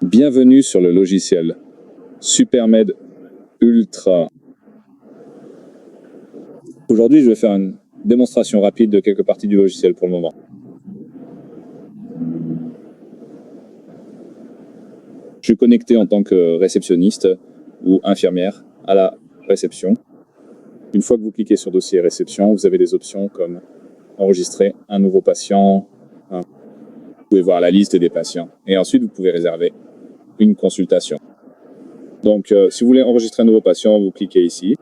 Bienvenue sur le logiciel SuperMed Ultra. Aujourd'hui, je vais faire une démonstration rapide de quelques parties du logiciel pour le moment. Je suis connecté en tant que réceptionniste ou infirmière à la réception. Une fois que vous cliquez sur dossier réception, vous avez des options comme enregistrer un nouveau patient. Vous pouvez voir la liste des patients. Et ensuite, vous pouvez réserver une consultation. Donc, si vous voulez enregistrer un nouveau patient, vous cliquez ici.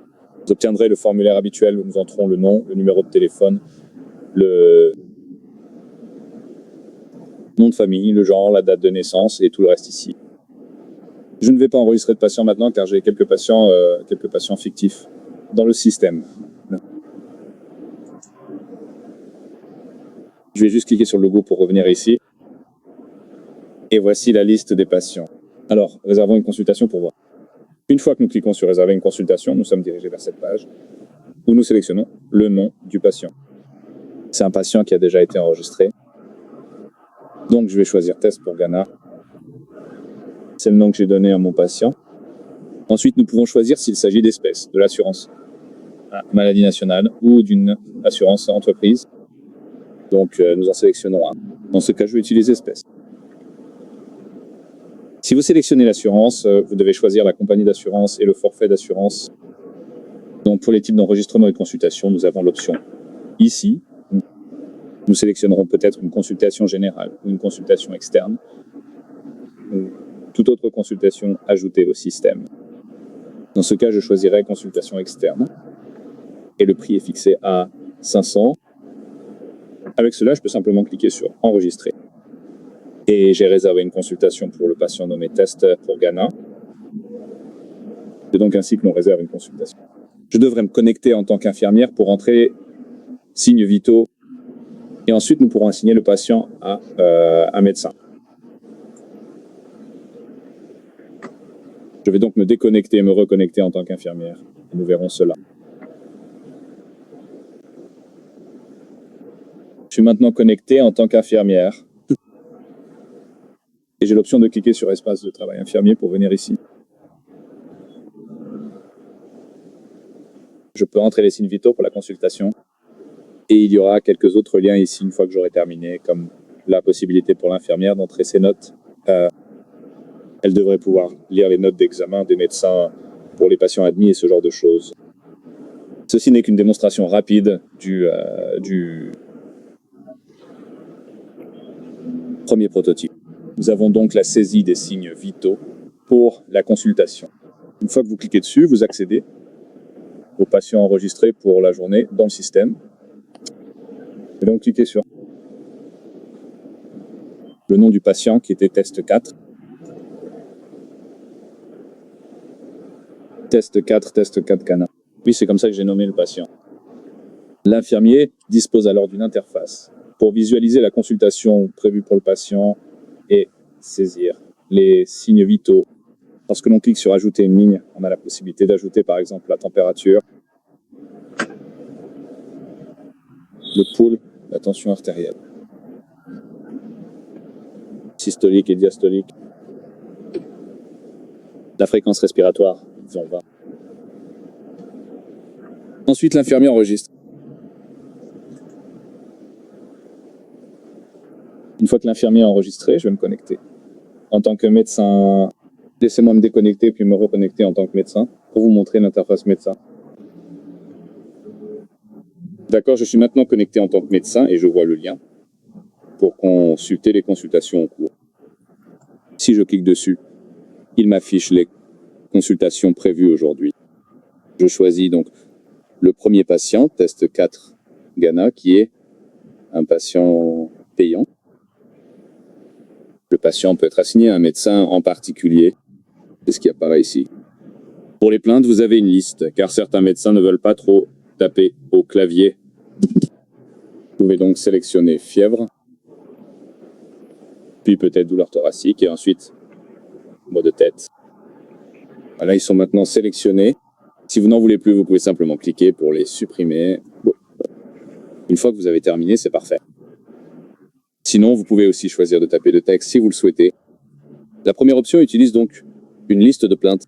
Vous obtiendrez le formulaire habituel où nous entrons le nom, le numéro de téléphone, le nom de famille, le genre, la date de naissance et tout le reste ici. Je ne vais pas enregistrer de patients maintenant car j'ai quelques patients fictifs dans le système. Je vais juste cliquer sur le logo pour revenir ici. Et voici la liste des patients. Alors, réservons une consultation pour voir. Une fois que nous cliquons sur réserver une consultation, nous sommes dirigés vers cette page où nous sélectionnons le nom du patient. C'est un patient qui a déjà été enregistré. Donc, je vais choisir test pour Ghana. C'est le nom que j'ai donné à mon patient. Ensuite, nous pouvons choisir s'il s'agit d'espèces, de l'assurance maladie nationale ou d'une assurance entreprise. Donc, nous en sélectionnons un. Dans ce cas, je vais utiliser espèces. Si vous sélectionnez l'assurance, vous devez choisir la compagnie d'assurance et le forfait d'assurance. Donc, pour les types d'enregistrement et de consultation, nous avons l'option ici. Nous sélectionnerons peut-être une consultation générale ou une consultation externe ou toute autre consultation ajoutée au système. Dans ce cas, je choisirai consultation externe et le prix est fixé à 500. Avec cela, je peux simplement cliquer sur enregistrer. Et j'ai réservé une consultation pour le patient nommé test pour Ghana. C'est donc ainsi que l'on réserve une consultation. Je devrais me connecter en tant qu'infirmière pour entrer signes vitaux. Et ensuite, nous pourrons assigner le patient à un médecin. Je vais donc me déconnecter et me reconnecter en tant qu'infirmière. Nous verrons cela. Je suis maintenant connecté en tant qu'infirmière. Et j'ai l'option de cliquer sur espace de travail infirmier pour venir ici. Je peux entrer les signes vitaux pour la consultation. Et il y aura quelques autres liens ici une fois que j'aurai terminé, comme la possibilité pour l'infirmière d'entrer ses notes. Elle devrait pouvoir lire les notes d'examen des médecins pour les patients admis et ce genre de choses. Ceci n'est qu'une démonstration rapide du premier prototype. Nous avons donc la saisie des signes vitaux pour la consultation. Une fois que vous cliquez dessus, vous accédez aux patients enregistrés pour la journée dans le système. Et donc cliquez sur le nom du patient qui était test 4. Test 4 Ghana. Oui, c'est comme ça que j'ai nommé le patient. L'infirmier dispose alors d'une interface pour visualiser la consultation prévue pour le patient et saisir les signes vitaux. Lorsque l'on clique sur ajouter une ligne, on a la possibilité d'ajouter par exemple la température, le pouls, la tension artérielle, systolique et diastolique, la fréquence respiratoire, disons 20. Ensuite, l'infirmier enregistre. Une fois que l'infirmier a enregistré, je vais me connecter. En tant que médecin, laissez-moi me déconnecter puis me reconnecter en tant que médecin pour vous montrer l'interface médecin. D'accord, je suis maintenant connecté en tant que médecin et je vois le lien pour consulter les consultations en cours. Si je clique dessus, il m'affiche les consultations prévues aujourd'hui. Je choisis donc le premier patient, test 4 Ghana, qui est un patient payant. Le patient peut être assigné à un médecin en particulier. C'est ce qui apparaît ici. Pour les plaintes, vous avez une liste, car certains médecins ne veulent pas trop taper au clavier. Vous pouvez donc sélectionner fièvre, puis peut-être douleur thoracique, et ensuite maux de tête. Voilà, ils sont maintenant sélectionnés. Si vous n'en voulez plus, vous pouvez simplement cliquer pour les supprimer. Une fois que vous avez terminé, c'est parfait. Sinon, vous pouvez aussi choisir de taper le texte si vous le souhaitez. La première option utilise donc une liste de plaintes.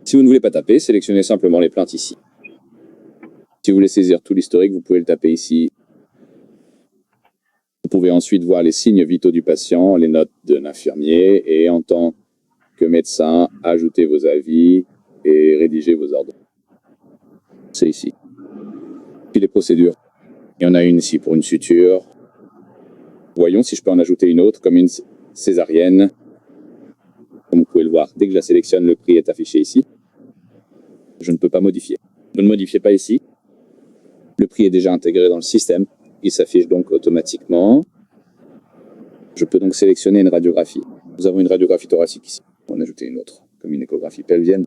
Si vous ne voulez pas taper, sélectionnez simplement les plaintes ici. Si vous voulez saisir tout l'historique, vous pouvez le taper ici. Vous pouvez ensuite voir les signes vitaux du patient, les notes d'un infirmier, et en tant que médecin, ajouter vos avis et rédiger vos ordres. C'est ici. Puis les procédures. Il y en a une ici pour une suture. Voyons si je peux en ajouter une autre, comme une césarienne. Comme vous pouvez le voir, dès que je la sélectionne, le prix est affiché ici. Je ne peux pas modifier. Vous ne modifiez pas ici. Le prix est déjà intégré dans le système. Il s'affiche donc automatiquement. Je peux donc sélectionner une radiographie. Nous avons une radiographie thoracique ici. On va en ajouter une autre, comme une échographie pelvienne.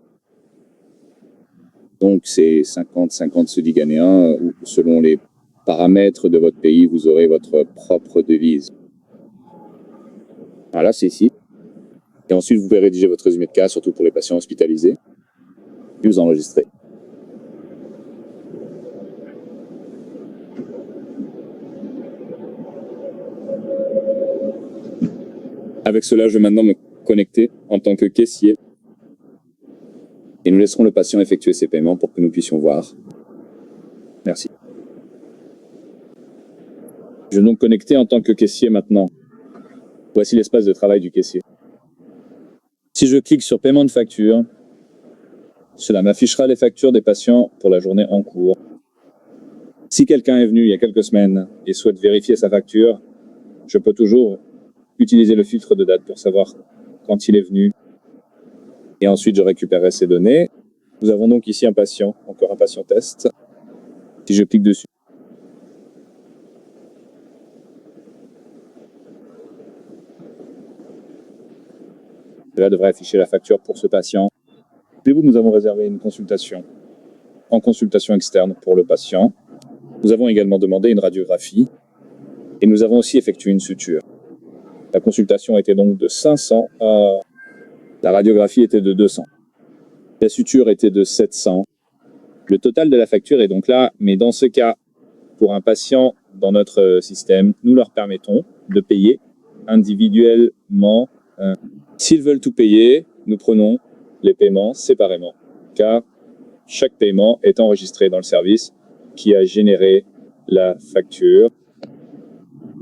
Donc c'est 50-50 sud-ghanéen, ou selon les paramètres de votre pays, vous aurez votre propre devise. Voilà, c'est ici. Et ensuite, vous pouvez rédiger votre résumé de cas, surtout pour les patients hospitalisés. Puis vous enregistrez. Avec cela, je vais maintenant me connecter en tant que caissier. Et nous laisserons le patient effectuer ses paiements pour que nous puissions voir. Merci. Je vais donc connecter en tant que caissier maintenant. Voici l'espace de travail du caissier. Si je clique sur paiement de facture, cela m'affichera les factures des patients pour la journée en cours. Si quelqu'un est venu il y a quelques semaines et souhaite vérifier sa facture, je peux toujours utiliser le filtre de date pour savoir quand il est venu. Et ensuite, je récupérerai ces données. Nous avons donc ici un patient, encore un patient test. Si je clique dessus, cela devrait afficher la facture pour ce patient. Puis nous avons réservé une consultation en consultation externe pour le patient. Nous avons également demandé une radiographie et nous avons aussi effectué une suture. La consultation était donc de 500 à... La radiographie était de 200. La suture était de 700. Le total de la facture est donc là, mais dans ce cas, pour un patient dans notre système, nous leur permettons de payer individuellement. S'ils veulent tout payer, nous prenons les paiements séparément, car chaque paiement est enregistré dans le service qui a généré la facture.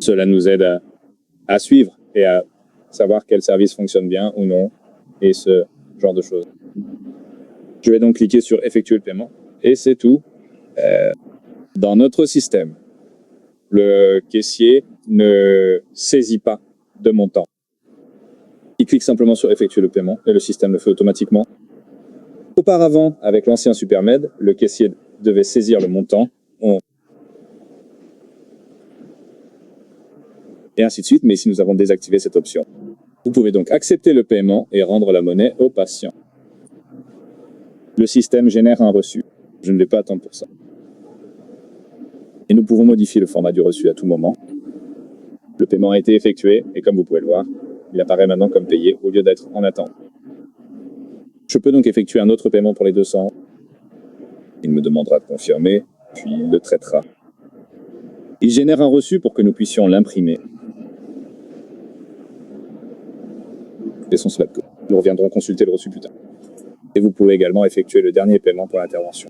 Cela nous aide à suivre et à savoir quel service fonctionne bien ou non, et ce genre de choses. Je vais donc cliquer sur effectuer le paiement, et c'est tout. Dans notre système, le caissier ne saisit pas de montant. Il clique simplement sur effectuer le paiement, et le système le fait automatiquement. Auparavant, avec l'ancien Supermed, le caissier devait saisir le montant, et ainsi de suite, mais ici nous avons désactivé cette option. Vous pouvez donc accepter le paiement et rendre la monnaie au patient. Le système génère un reçu. Je ne vais pas attendre pour ça. Et nous pouvons modifier le format du reçu à tout moment. Le paiement a été effectué, et comme vous pouvez le voir, il apparaît maintenant comme payé au lieu d'être en attente. Je peux donc effectuer un autre paiement pour les 200. Il me demandera de confirmer, puis il le traitera. Il génère un reçu pour que nous puissions l'imprimer. Laissons cela de côté. Nous reviendrons consulter le reçu plus tard. Et vous pouvez également effectuer le dernier paiement pour l'intervention.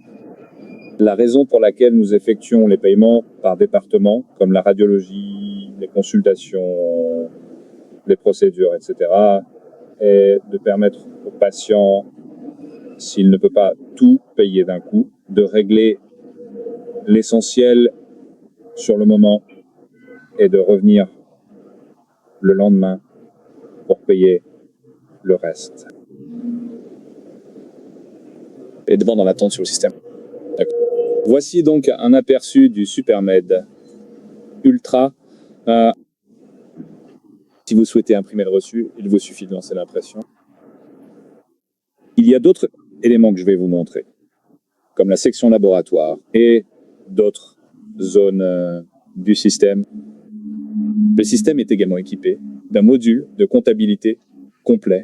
La raison pour laquelle nous effectuons les paiements par département, comme la radiologie, les consultations, les procédures, etc., est de permettre au patient, s'il ne peut pas tout payer d'un coup, de régler l'essentiel sur le moment et de revenir le lendemain pour payer le reste. Et devant dans l'attente sur le système. Voici donc un aperçu du Supermed Ultra. Si vous souhaitez imprimer le reçu, il vous suffit de lancer l'impression. Il y a d'autres éléments que je vais vous montrer, comme la section laboratoire et d'autres zones du système. Le système est également équipé d'un module de comptabilité complet